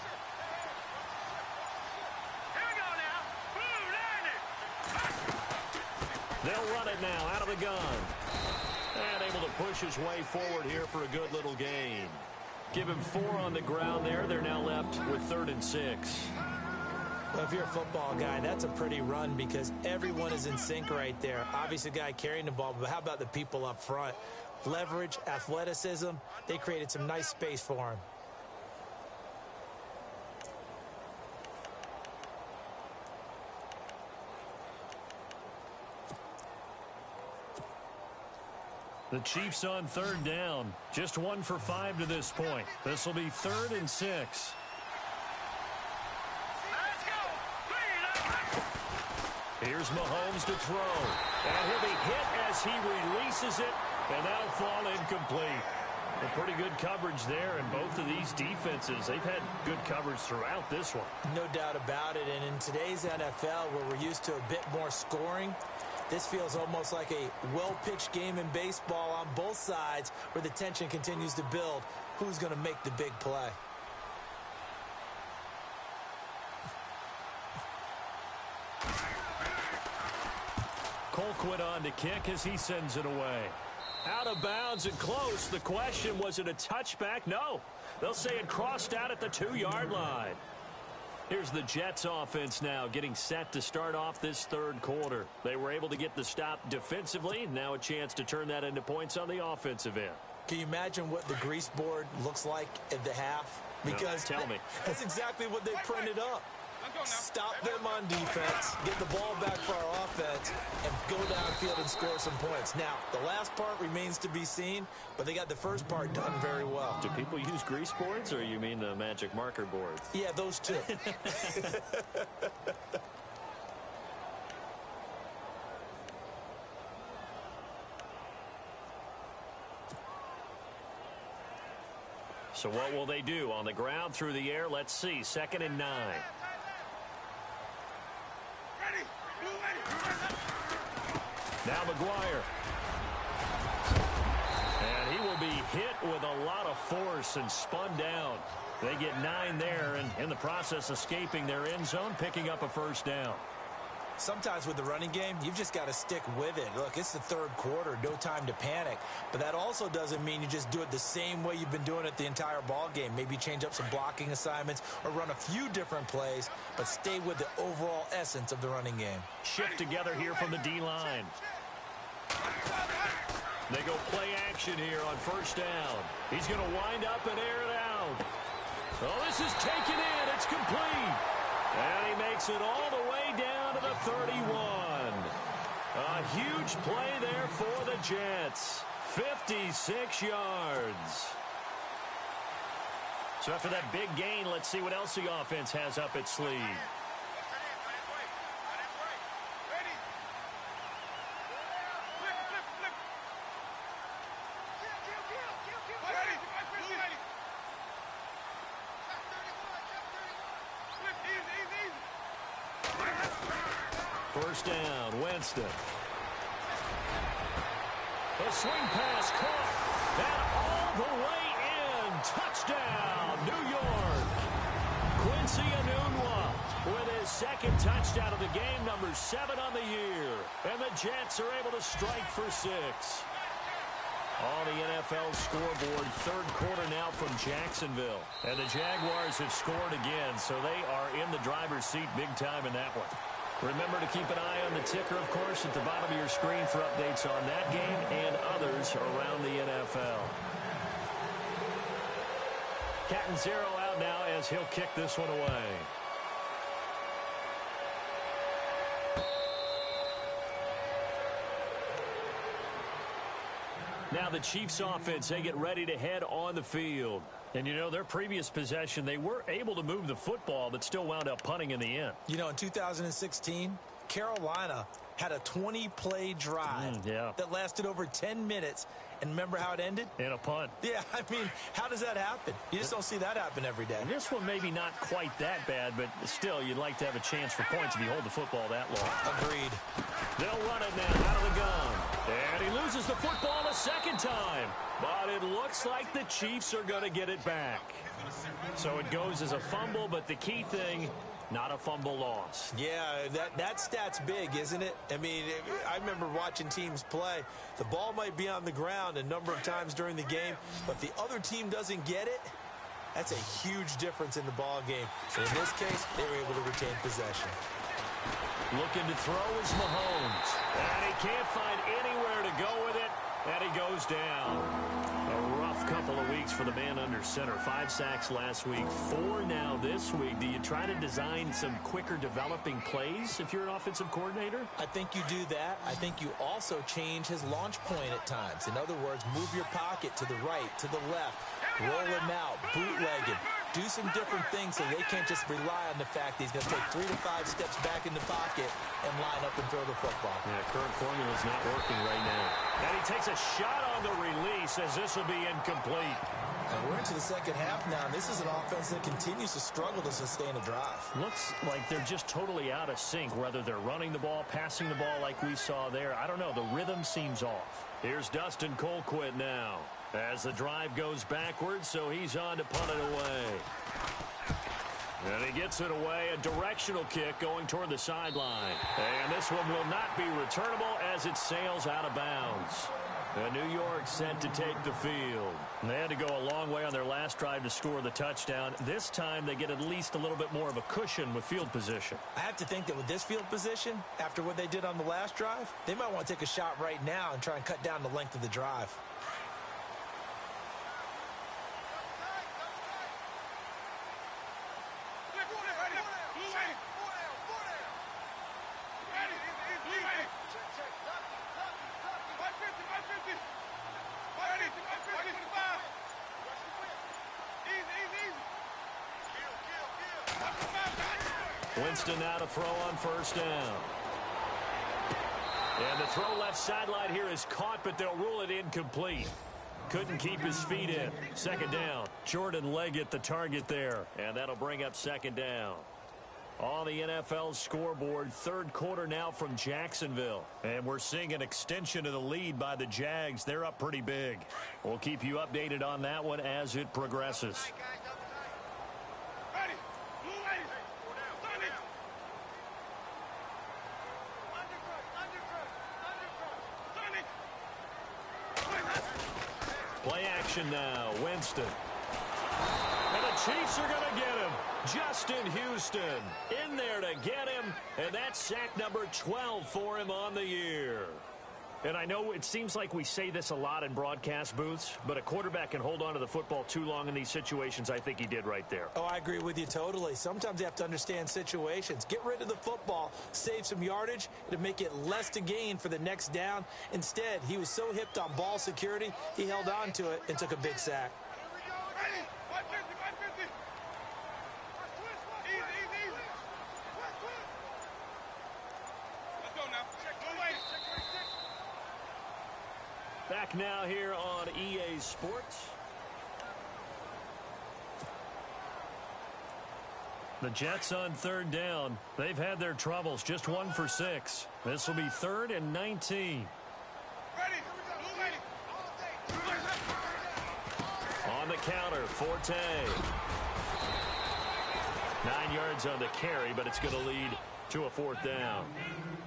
Speaker 2: They'll run it now out of the gun. And able to push his way forward here for a good little gain. Give him 4 on the ground there. They're now left with 3rd and 6.
Speaker 3: Well, if you're a football guy, that's a pretty run because everyone is in sync right there. Obviously, the guy carrying the ball, but how about the people up front? Leverage, athleticism, they created some nice space for him.
Speaker 2: The Chiefs on 3rd down. Just 1 for 5 to this point. This will be 3rd and 6.
Speaker 4: Let's go.
Speaker 2: Here's Mahomes to throw. And he'll be hit as he releases it. And that'll fall incomplete. A pretty good coverage there. And both of these defenses, they've had good coverage throughout this one.
Speaker 3: No doubt about it. And in today's NFL, where we're used to a bit more scoring, this feels almost like a well-pitched game in baseball on both sides where the tension continues to build. Who's going to make the big play?
Speaker 2: Colquitt on to kick as he sends it away. Out of bounds and close. The question, was it a touchback? No. They'll say it crossed out at the 2-yard line. Here's the Jets offense now getting set to start off this 3rd quarter. They were able to get the stop defensively. Now a chance to turn that into points on the offensive end.
Speaker 3: Can you imagine what the grease board looks like at the half? Because
Speaker 2: no, tell me.
Speaker 3: That's exactly what they printed up. Stop them on defense, get the ball back for our offense, and go downfield and score some points. Now, the last part remains to be seen, but they got the first part done very well.
Speaker 2: Do people use grease boards, or you mean the magic marker boards?
Speaker 3: Yeah, those two.
Speaker 2: So what will they do? On the ground, through the air, let's see. 2nd and 9. Now McGuire. And he will be hit with a lot of force and spun down. They get 9 there, and in the process escaping their end zone, picking up a 1st down.
Speaker 3: Sometimes with the running game, you've just got to stick with it. Look, it's the 3rd quarter, no time to panic. But that also doesn't mean you just do it the same way you've been doing it the entire ball game. Maybe change up some blocking assignments or run a few different plays, but stay with the overall essence of the running game.
Speaker 2: Shift together here from the D-line. They go play action here on 1st down. He's going to wind up and air it out. Oh, this is taken in. It's complete. And he makes it all the way down to the 31. A huge play there for the Jets. 56 yards. So after that big gain, let's see what else the offense has up its sleeve. First down, Winston. The swing pass caught. And all the way in. Touchdown, New York. Quincy Enunwa with his 2nd touchdown of the game, number 7 on the year. And the Jets are able to strike for 6. On the NFL scoreboard, 3rd quarter now from Jacksonville. And the Jaguars have scored again, so they are in the driver's seat big time in that one. Remember to keep an eye on the ticker, of course, at the bottom of your screen for updates on that game and others around the NFL. Catanzaro out now as he'll kick this one away. Now the Chiefs offense, they get ready to head on the field. And, you know, their previous possession, they were able to move the football, but still wound up punting in the end.
Speaker 3: You know, in 2016, Carolina had a 20-play drive that lasted over 10 minutes. And remember how it ended?
Speaker 2: In a punt.
Speaker 3: Yeah, I mean, how does that happen? You just don't see that happen every day.
Speaker 2: And this one maybe not quite that bad, but still, you'd like to have a chance for points if you hold the football that long.
Speaker 3: Agreed.
Speaker 2: They'll run it now out of the gun. And he loses the football a second time. But it looks like the Chiefs are going to get it back. So it goes as a fumble, but the key thing, not a fumble loss.
Speaker 3: Yeah, that stat's big, isn't it? I mean, I remember watching teams play. The ball might be on the ground a number of times during the game, but if the other team doesn't get it, that's a huge difference in the ball game. So in this case, they were able to retain possession.
Speaker 2: Looking to throw is Mahomes. And he can't find anywhere to go with it, and he goes down. A rough couple of weeks for the man under center. 5 sacks last week, 4 now this week. Do you try to design some quicker developing plays if you're an offensive coordinator?
Speaker 3: I think you do that. I think you also change his launch point at times. In other words, move your pocket to the right, to the left, roll him out, bootleg him. Do some different things so they can't just rely on the fact that he's going to take 3 to 5 steps back in the pocket and line up and throw the football.
Speaker 2: Yeah, current formula is not working right now. And he takes a shot on the release as this will be incomplete.
Speaker 3: And we're into the second half now, and this is an offense that continues to struggle to sustain a drive.
Speaker 2: Looks like they're just totally out of sync, whether they're running the ball, passing the ball like we saw there. I don't know. The rhythm seems off. Here's Dustin Colquitt now as the drive goes backwards, so he's on to punt it away. And he gets it away, a directional kick going toward the sideline. And this one will not be returnable as it sails out of bounds. New York set to take the field. They had to go a long way on their last drive to score the touchdown. This time they get at least a little bit more of a cushion with field position.
Speaker 3: I have to think that with this field position, after what they did on the last drive, they might want to take a shot right now and try and cut down the length of the drive.
Speaker 2: Winston now to throw on first down. And the throw left sideline here is caught, but they'll rule it incomplete. Couldn't keep his feet in. Second down. Jordan Leggett the target there. And that'll bring up second down. On the NFL scoreboard, third quarter now from Jacksonville. And we're seeing an extension of the lead by the Jags. They're up pretty big. We'll keep you updated on that one as it progresses. Play action now. Winston. And the Chiefs are going to get him. Justin Houston in there to get him. And that's sack number 12 for him on the year. And I know it seems like we say this a lot in broadcast booths, but a quarterback can hold on to the football too long in these situations. I think he did right there.
Speaker 3: Oh, I agree with you totally. Sometimes you have to understand situations. Get rid of the football, save some yardage, to make it less to gain for the next down. Instead, he was so hipped on ball security, he held on to it and took a big sack.
Speaker 2: Back now here on EA Sports. The Jets on third down. They've had their troubles. Just 1 for 6. This will be 3rd and 19. On the counter, Forte. 9 yards on the carry, but it's going to lead to a 4th down.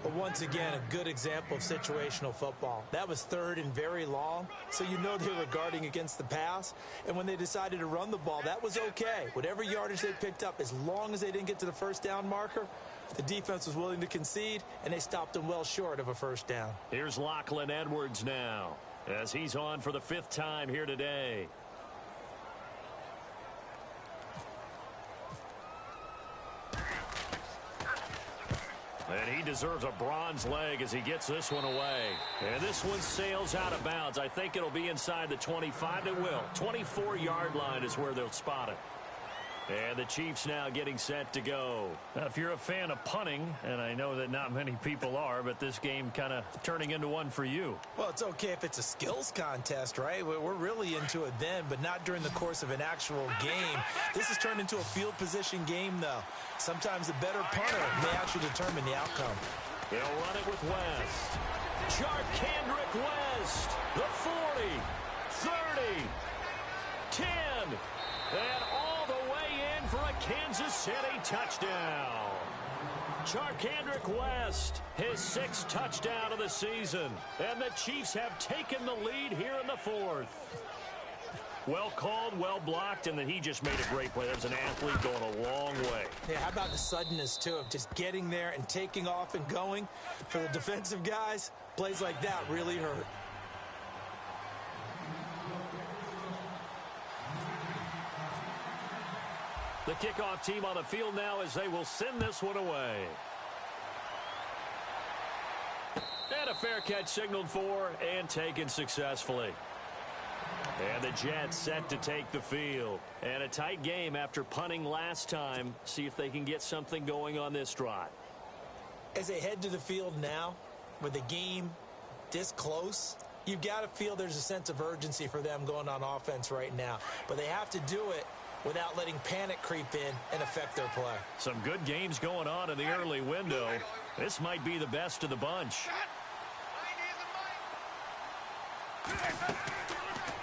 Speaker 3: But once again, a good example of situational football. That was 3rd and very long, so you know they were guarding against the pass. And when they decided to run the ball, that was okay. Whatever yardage they picked up, as long as they didn't get to the first down marker, the defense was willing to concede, and they stopped them well short of a first down.
Speaker 2: Here's Lachlan Edwards now, as he's on for the 5th time here today. And he deserves a bronze leg as he gets this one away. And this one sails out of bounds. I think it'll be inside the 25. It will. 24-yard line is where they'll spot it. And the Chiefs now getting set to go.
Speaker 5: Now, if you're a fan of punting, and I know that not many people are, but this game kind of turning into one for you.
Speaker 3: Well, it's okay if it's a skills contest, right? We're really into it then, but not during the course of an actual game. This has turned into a field position game, though. Sometimes the better punter may actually determine the outcome.
Speaker 2: They'll run it with West. Charkandrick West. The 40, 30, 10, and all the way in for a Kansas City touchdown. Charkandrick West, his 6th touchdown of the season. And the Chiefs have taken the lead here in the 4th. Well called, well blocked, and then he just made a great play. That was an athlete going a long way.
Speaker 3: Yeah, how about the suddenness, too, of just getting there and taking off and going? For the defensive guys, plays like that really hurt.
Speaker 2: The kickoff team on the field now as they will send this one away. And a fair catch signaled for and taken successfully. And the Jets set to take the field. And a tight game after punting last time. See if they can get something going on this drive.
Speaker 3: As they head to the field now, with the game this close, you've got to feel there's a sense of urgency for them going on offense right now. But they have to do it without letting panic creep in and affect their play.
Speaker 2: Some good games going on in the early window. This might be the best of the bunch.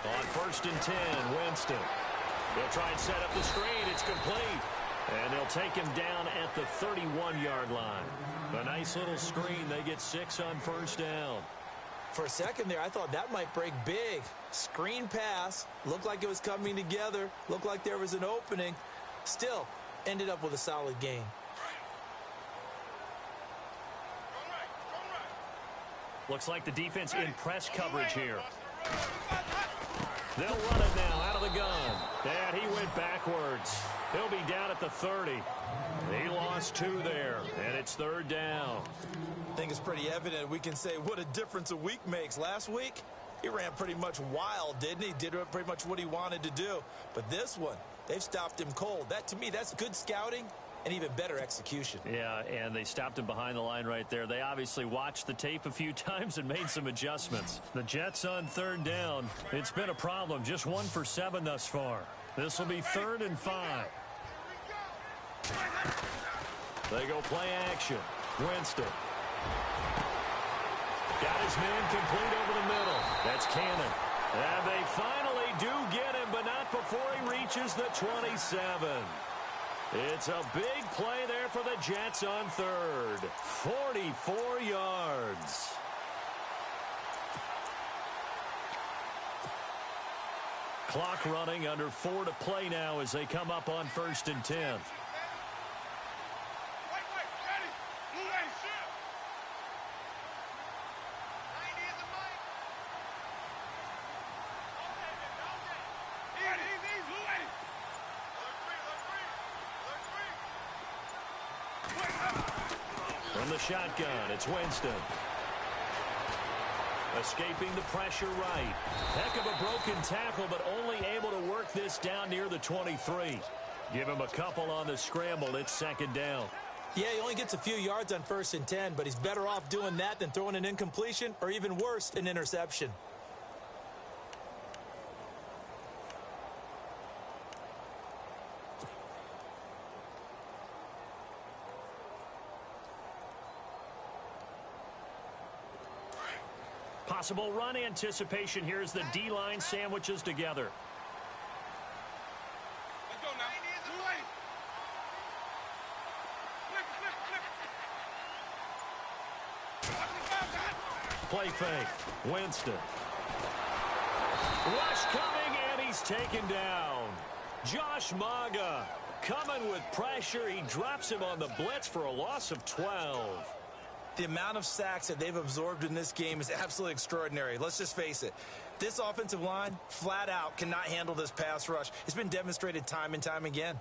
Speaker 2: On 1st and 10, Winston. They'll try and set up the screen. It's complete. And they'll take him down at the 31-yard line. A nice little screen. They get 6 on 1st down.
Speaker 3: For a second there, I thought that might break big. Screen pass. Looked like it was coming together. Looked like there was an opening. Still, ended up with a solid game.
Speaker 2: Looks like the defense in press coverage here. They'll run it now out of the gun. And he went backwards. He'll be down at the 30. He lost 2 there, and it's 3rd down.
Speaker 3: I think it's pretty evident we can say what a difference a week makes. Last week, he ran pretty much wild, didn't he? Did pretty much what he wanted to do. But this one, they've stopped him cold. That, to me, that's good scouting and even better execution.
Speaker 5: Yeah, and they stopped him behind the line right there. They obviously watched the tape a few times and made some adjustments. The Jets on 3rd down. It's been a problem. Just 1 for 7 thus far. This will be 3rd and 5.
Speaker 2: They go play action. Winston. Got his man complete over the middle. That's Cannon. And they finally do get him, but not before he reaches the 27. It's a big play there for the Jets on 3rd. 44 yards. Clock running, under 4 to play now as they come up on 1st and 10. From the shotgun, it's Winston. Escaping the pressure right. Heck of a broken tackle, but only able to work this down near the 23. Give him a couple on the scramble. It's 2nd down.
Speaker 3: Yeah, he only gets a few yards on 1st and 10, but he's better off doing that than throwing an incompletion or even worse, an interception.
Speaker 2: Possible run anticipation here as the D-line sandwiches together.
Speaker 4: Let's go now.
Speaker 2: Play fake. Winston. Rush coming, and he's taken down. Josh Maga coming with pressure. He drops him on the blitz for a loss of 12.
Speaker 3: The amount of sacks that they've absorbed in this game is absolutely extraordinary. Let's just face it. This offensive line, flat out, cannot handle this pass rush. It's been demonstrated time and time again.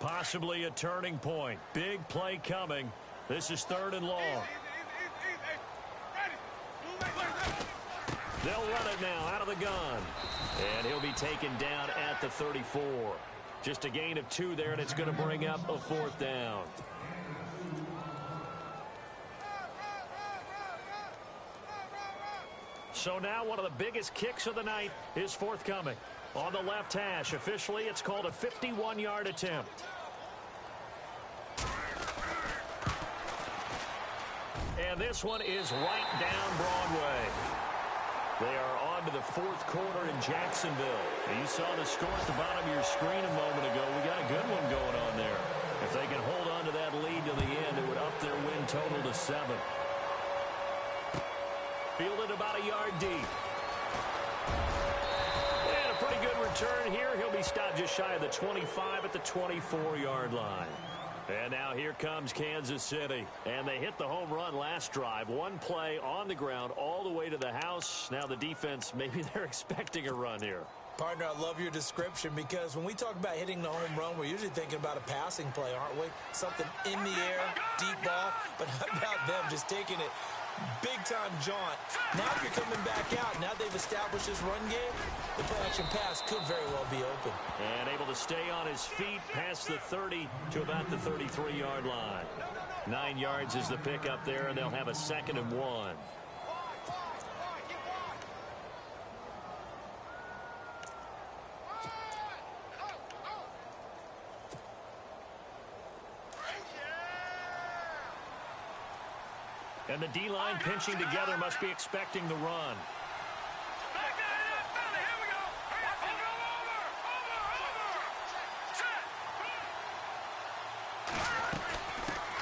Speaker 5: Possibly a turning point. Big play coming. This is 3rd and long. They'll run it now out of the gun. And he'll be taken down at the 34. Just a gain of 2 there, and it's going to bring up a 4th down. So now one of the biggest kicks of the night is forthcoming. On the left hash, officially it's called a 51-yard attempt. And this one is right down Broadway. They are on to the 4th quarter in Jacksonville. And you saw the score at the bottom of your screen a moment ago. We got a good one going on there. If they can hold on to that lead to the end, it would up their win total to 7. Fielded about a yard deep. And a pretty good return here. He'll be stopped just shy of the 25 at the 24-yard line. And now here comes Kansas City. And they hit the home run last drive. One play on the ground all the way to the house. Now the defense, maybe they're expecting a run here.
Speaker 3: Partner, I love your description because when we talk about hitting the home run, we're usually thinking about a passing play, aren't we? Something in the air, deep ball. But how about them just taking it big-time jaunt? Now if you're coming back out, now they've established this run game, the play-action pass could very well be open.
Speaker 5: And able to stay on his feet past the 30 to about the 33-yard line. 9 yards is the pickup there, and they'll have a 2nd and 1. And the D-line pinching together must be expecting the run.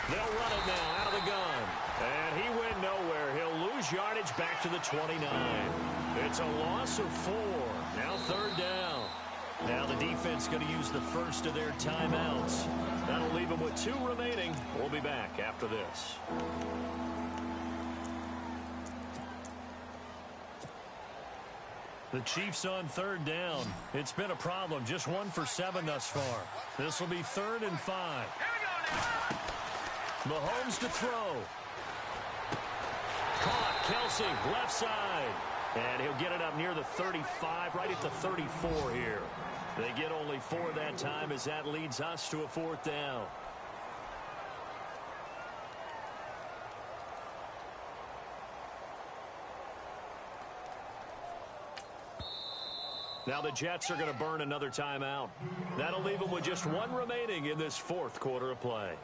Speaker 5: They'll run it now out of the gun. And he went nowhere. He'll lose yardage back to the 29. It's a loss of 4. Now 3rd down. Now the defense going to use the first of their timeouts. That'll leave them with 2 remaining. We'll be back after this. The Chiefs on 3rd down. It's been a problem. Just 1 for 7 thus far. This will be 3rd and 5. Mahomes to throw. Caught. Kelsey, left side. And he'll get it up near the 35, right at the 34 here. They get only 4 that time as that leads us to a 4th down. Now the Jets are going to burn another timeout. That'll leave them with just 1 remaining in this 4th quarter of play.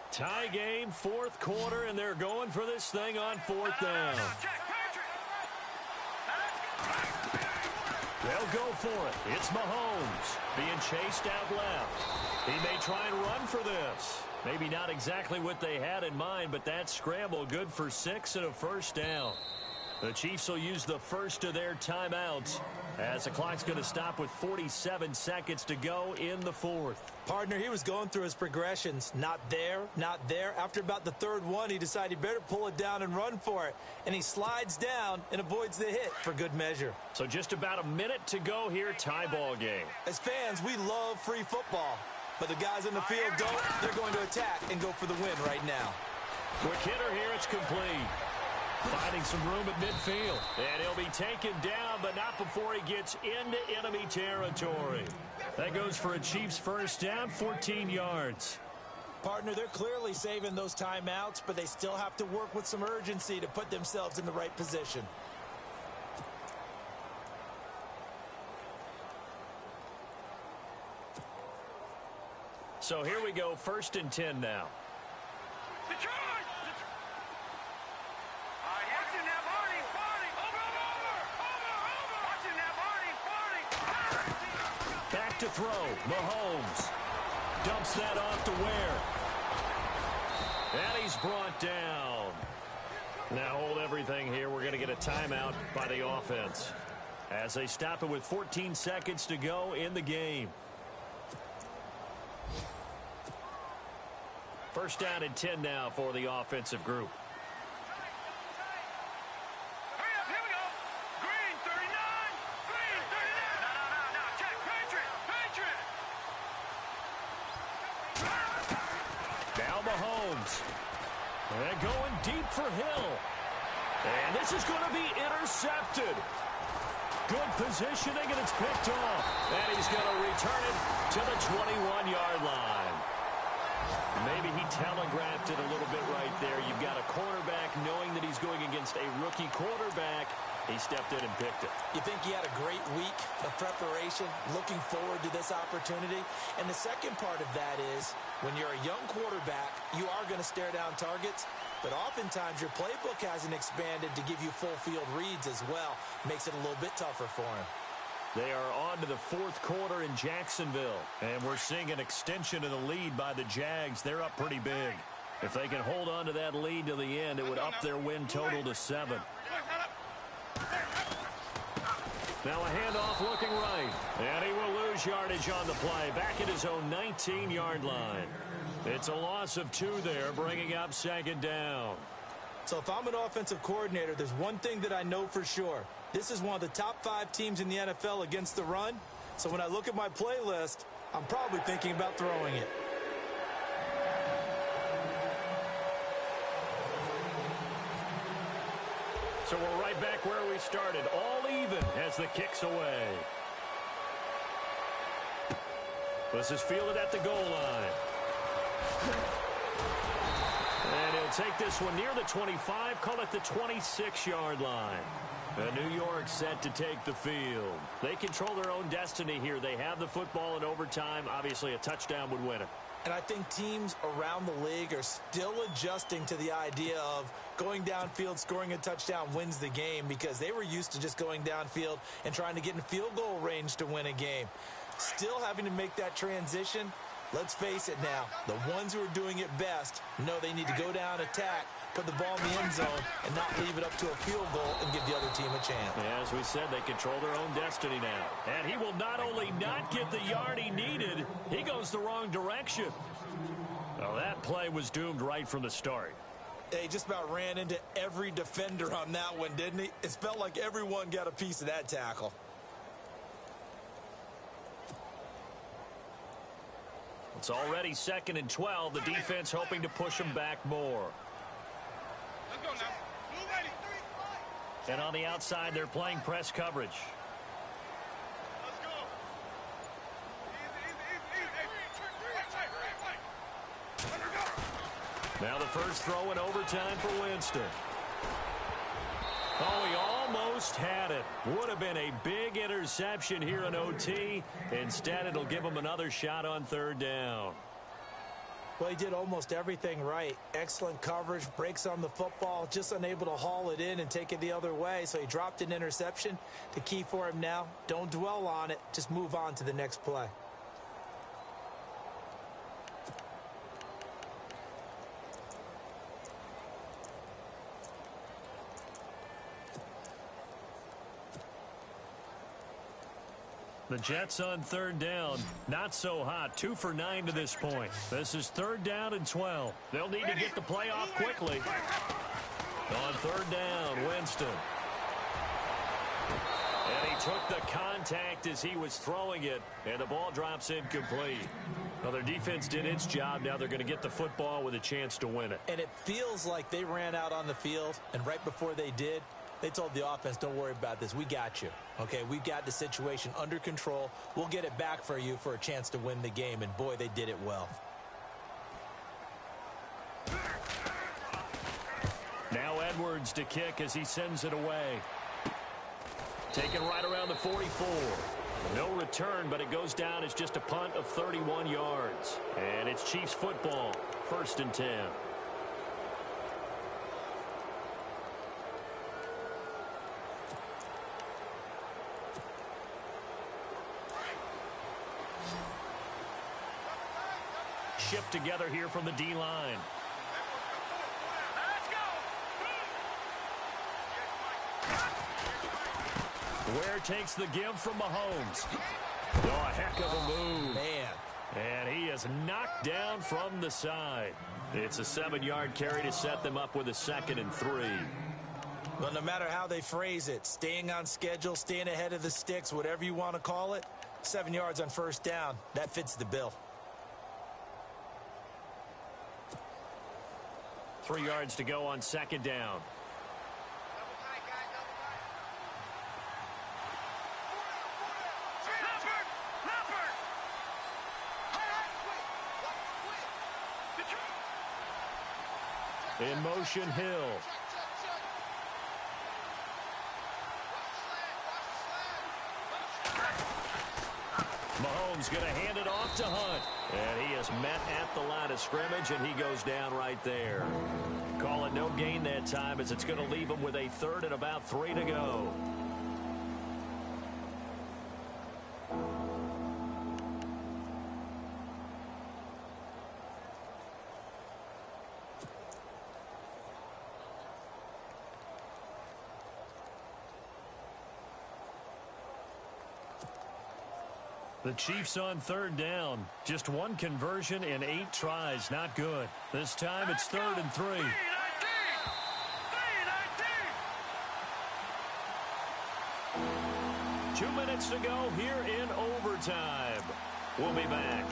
Speaker 5: Tie game, 4th quarter, and they're going for this thing on 4th down. They'll go for it. It's Mahomes being chased out left. He may try and run for this. Maybe not exactly what they had in mind, but that scramble good for 6 and a 1st down. The Chiefs will use the first of their timeouts as the clock's going to stop with 47 seconds to go in the 4th.
Speaker 3: Partner, he was going through his progressions. Not there, not there. After about the 3rd one, he decided he better pull it down and run for it. And he slides down and avoids the hit for good measure.
Speaker 5: So just about a minute to go here, tie ball game.
Speaker 3: As fans, we love free football. But the guys in the field don't. They're going to attack and go for the win right now.
Speaker 5: Quick hitter here, it's complete.
Speaker 2: Finding some room at midfield. And he'll be taken down, but not before he gets into enemy territory. That goes for a Chiefs first down, 14 yards.
Speaker 3: Partner, they're clearly saving those timeouts, but they still have to work with some urgency to put themselves in the right position.
Speaker 2: So here we go, 1st and 10 now.
Speaker 4: Detroit! Watching that Barney! Over! Watching that Barney!
Speaker 2: Back to throw. Mahomes dumps that off to Ware. And he's brought down. Now hold everything here. We're going to get a timeout by the offense as they stop it with 14 seconds to go in the game. 1st down and 10 now for the offensive group.
Speaker 4: Hurry up, here we go! Green, 39! Green, 39! No, check, Patriot!
Speaker 2: Now Mahomes. And going deep for Hill. And this is going to be intercepted. Good positioning, and it's picked off. And he's going to return it to the 21-yard line. Maybe he telegraphed it a little bit right there. You've got a quarterback knowing that he's going against a rookie quarterback. He stepped in and picked it.
Speaker 3: You think he had a great week of preparation, looking forward to this opportunity? And the second part of that is, when you're a young quarterback, you are going to stare down targets, but oftentimes your playbook hasn't expanded to give you full field reads as well. Makes it a little bit tougher for him.
Speaker 2: They are on to the 4th quarter in Jacksonville, and we're seeing an extension of the lead by the Jags. They're up pretty big. If they can hold on to that lead to the end, it would up their win total to 7. Now a handoff looking right, and he will lose yardage on the play, back at his own 19-yard line. It's a loss of 2 there, bringing up 2nd down.
Speaker 3: So if I'm an offensive coordinator, there's one thing that I know for sure. This is one of the top 5 teams in the NFL against the run. So when I look at my playlist, I'm probably thinking about throwing it.
Speaker 2: So we're right back where we started, all even as the kick's away. This is fielded at the goal line. And he'll take this one near the 25, call it the 26-yard line. New York set to take the field. They control their own destiny here. They have the football in overtime. Obviously, a touchdown would win it.
Speaker 3: And I think teams around the league are still adjusting to the idea of going downfield, scoring a touchdown wins the game, because they were used to just going downfield and trying to get in field goal range to win a game. Still having to make that transition. Let's face it now, the ones who are doing it best know they need to go down, attack, put the ball in the end zone, and not leave it up to a field goal and give the other team a chance.
Speaker 2: Yeah, as we said, they control their own destiny now. And he will not only not get the yard he needed, he goes the wrong direction. Well, that play was doomed right from the start.
Speaker 3: He just about ran into every defender on that one, didn't he? It felt like everyone got a piece of that tackle.
Speaker 2: It's already 2nd and 12. The defense hoping to push them back more.
Speaker 4: Let's go now. Blue ready.
Speaker 2: And on the outside, they're playing press coverage.
Speaker 4: Let's go. Easy.
Speaker 2: Now the first throw in overtime for Winston. Oh, he almost had it. Would have been a big interception here in OT. Instead, it'll give him another shot on 3rd down.
Speaker 3: Well, he did almost everything right. Excellent coverage, breaks on the football, just unable to haul it in and take it the other way. So he dropped an interception. The key for him now, don't dwell on it. Just move on to the next play.
Speaker 2: The Jets on 3rd down. Not so hot. 2 for 9 to this point. This is 3rd down and 12. They'll need to get the play off quickly. On 3rd down, Winston. And he took the contact as he was throwing it, and the ball drops incomplete. Well, their defense did its job. Now they're going to get the football with a chance to win it.
Speaker 3: And it feels like they ran out on the field, and right before they did, they told the offense, don't worry about this. We got you. Okay, we've got the situation under control. We'll get it back for you for a chance to win the game. And, boy, they did it well.
Speaker 2: Now Edwards to kick as he sends it away. Taken right around the 44. No return, but it goes down as just a punt of 31 yards. And it's Chiefs football, 1st and 10. Shipped together here from the D-line.
Speaker 4: Let's go.
Speaker 2: Ware takes the give from Mahomes. Oh, a heck of a move.
Speaker 3: Man.
Speaker 2: And he is knocked down from the side. It's a 7-yard carry to set them up with a 2nd and 3.
Speaker 3: Well, no matter how they phrase it, staying on schedule, staying ahead of the sticks, whatever you want to call it, 7 yards on 1st down, that fits the bill.
Speaker 2: 3 yards to go on 2nd down. In motion, Hill. Mahomes going to hand it off to Hunt. And he is met at the line of scrimmage, and he goes down right there. Call it no gain that time, as it's going to leave him with a 3rd and about 3 to go. The Chiefs on 3rd down. Just 1 conversion in 8 tries. Not good. This time it's 3rd and 3. 2 minutes to go here in overtime. We'll be back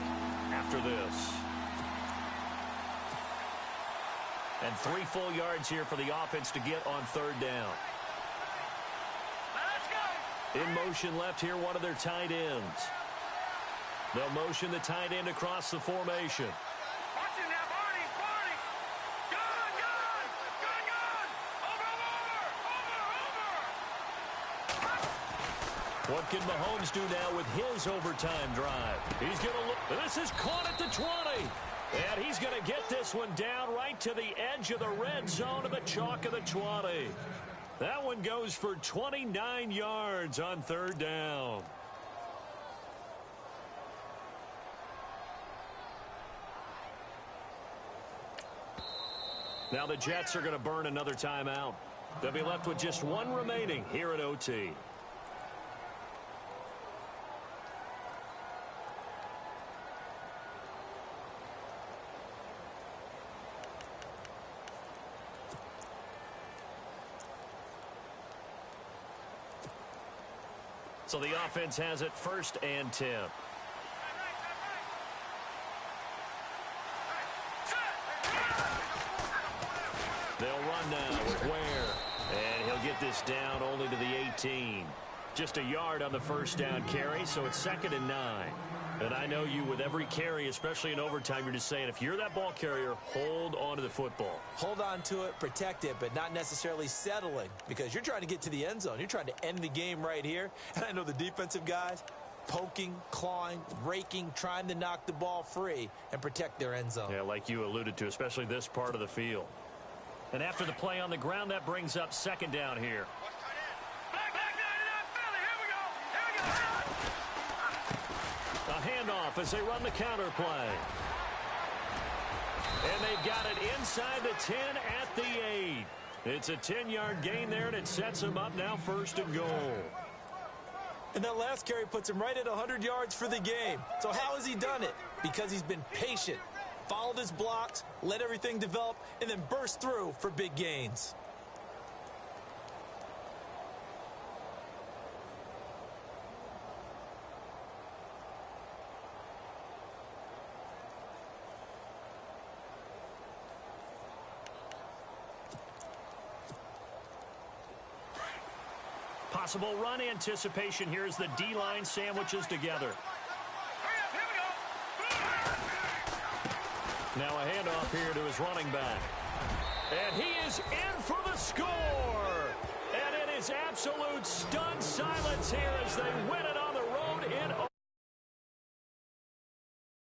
Speaker 2: after this. And 3 full yards here for the offense to get on 3rd down. In motion left here, one of their tight ends. They'll motion the tight end across the formation.
Speaker 4: Watch it now, Barney. Gun. Over.
Speaker 2: What can Mahomes do now with his overtime drive? He's going to look. This is caught at the 20. And he's going to get this one down right to the edge of the red zone of the chalk of the 20. That one goes for 29 yards on 3rd down. Now the Jets are going to burn another timeout. They'll be left with just 1 remaining here at OT. So the offense has it 1st and 10. They'll run now with Ware. And he'll get this down only to the 18. Just a yard on the 1st down carry, so it's 2nd and 9. And I know you, with every carry, especially in overtime, you're just saying, if you're that ball carrier, hold on to the football.
Speaker 3: Hold on to it, protect it, but not necessarily settling, because you're trying to get to the end zone. You're trying to end the game right here. And I know the defensive guys, poking, clawing, raking, trying to knock the ball free and protect their end zone.
Speaker 2: Yeah, like you alluded to, especially this part of the field. And after the play on the ground, that brings up 2nd down here. A handoff as they run the counter play. And they've got it inside the 10 at the 8. It's a 10-yard gain there, and it sets them up now 1st and goal.
Speaker 3: And that last carry puts him right at 100 yards for the game. So how has he done it? Because he's been patient, followed his blocks, let everything develop, and then burst through for big gains.
Speaker 2: possible run anticipation here as the D-line sandwiches together.
Speaker 4: Hurry up, here we go.
Speaker 2: Now a handoff here to his running back. And he is in for the score. And it is absolute stunned silence here as they win it on the road in